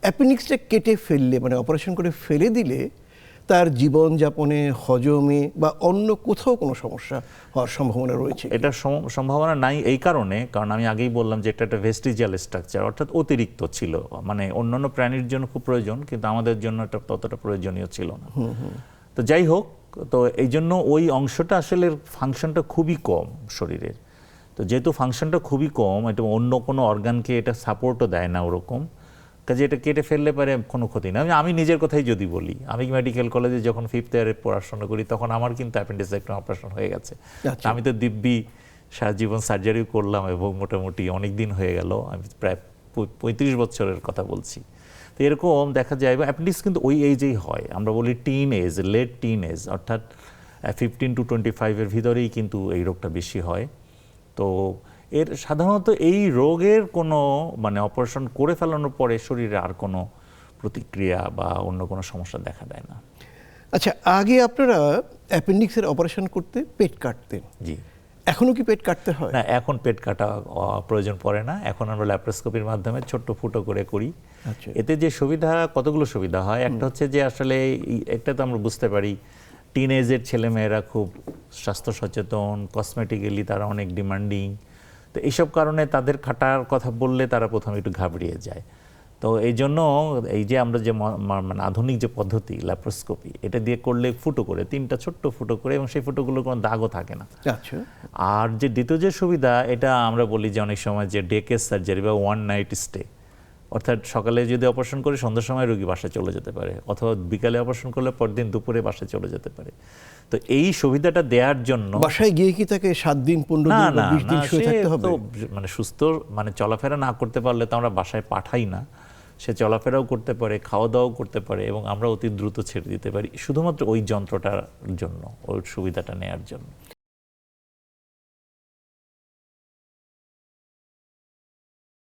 অ্যাপেন্ডিক্সটা কেটে ফেললে মানে অপারেশন করে ফেলে দিলে তার জীবনযাপনে, হজমে বা অন্য কোথাও কোনো সমস্যা হওয়ার সম্ভাবনা রয়েছে? এটা সম্ভাবনা নাই এই কারণে, কারণ আমি আগেই বললাম যে এটা একটা ভেস্টিজিয়াল স্ট্রাকচার, অর্থাৎ অতিরিক্ত ছিল। মানে অন্যান্য প্রাণীর জন্য খুব প্রয়োজন, কিন্তু আমাদের জন্য এটা ততটা প্রয়োজনীয় ছিল না। তো যাই হোক, তো এই জন্য ওই অংশটা আসলে ফাংশনটা খুবই কম শরীরের। তো যেহেতু ফাংশনটা খুবই কম, এটা অন্য কোনো অর্গানকে এটা সাপোর্টও দেয় না ওরকম, কাজে এটা কেটে ফেললে পারে কোনো ক্ষতি না। আমি নিজের কথাই যদি বলি, আমি মেডিকেল কলেজে যখন 5th ইয়ারে পড়াশোনা করি তখন আমার কিন্তু অ্যাপেন্ডিসাইক্টমি অপারেশন হয়ে গেছে। আমি তো দিব্যি সারা জীবন সার্জারিও করলাম এবং মোটামুটি অনেক দিন হয়ে গেল, আমি প্রায় 35 বছরের কথা বলছি। তো এরকম দেখা যায়, অ্যাপেন্ডিক্স কিন্তু ওই এজেই হয়, আমরা বলি teen age, late teen age, অর্থাৎ 15 to 25 ভিতরেই কিন্তু এই রোগটা বেশি হয়। তো এর সাধারণত এই রোগের কোনো মানে অপারেশন করে ফেলানোর পরে শরীরে আর কোনো প্রতিক্রিয়া বা অন্য কোনো সমস্যা দেখা দেয় না। আচ্ছা, আগে আপনারা অ্যাপেন্ডিক্সের অপারেশন করতে পেট কাটতেন, জি। এখনো কি পেট কাটতে হয়? না, এখন পেট কাটা প্রয়োজন পড়ে না, এখন আমরা ল্যাপ্রোস্কোপির মাধ্যমে ছোট্ট ফুটো করে করি। আচ্ছা। এতে যে সুবিধা, কতগুলো সুবিধা হয়। একটা হচ্ছে যে আসলে একটা তো আমরা বুঝতে পারি টিনেজের ছেলেমেয়েরা খুব স্বাস্থ্য সচেতন, কসমেটিক্যালি তারা অনেক ডিমান্ডিং। তো এইসব কারণে তাদের খাটার কথা বললে তারা প্রথমে একটু ঘাবড়িয়ে যায়। তো এই জন্য এই যে আমরা যে মানে আধুনিক যে পদ্ধতি ল্যাপ্রোস্কোপি, এটা দিয়ে করলে ফুটো করে, 3টা ছোট্ট ফুটো করে, এবং সেই ফুটোগুলো কোনো দাগও থাকে না। আচ্ছা। আর যে দ্বিতীয় যে সুবিধা, এটা আমরা বলি যে অনেক সময় যে ডে কেস সার্জারি বা 1 নাইট স্টে, অর্থাৎ সকালে যদি অপারেশন করে সন্ধ্যার সময় রোগী বাসায় চলে যেতে পারে, অথবা বিকালে অপারেশন করলে পরদিন দুপুরে বাসায় চলে যেতে পারে। তো এই সুবিধাটা দেওয়ার জন্য বাসায় গিয়ে কি তাকে 7 দিন 15 দিন বা 20 দিন শুয়ে থাকতে হবে? মানে সুস্থ মানে চলাফেরা না করতে পারলে তো আমরা বাসায় পাঠাই না, সে চলাফেরাও করতে পারে, খাওয়া দাওয়াও করতে পারে, এবং আমরা অতি দ্রুত ছেড়ে দিতে পারি শুধুমাত্র ওই যন্ত্রটার জন্য, ওই সুবিধাটা নেওয়ার জন্য।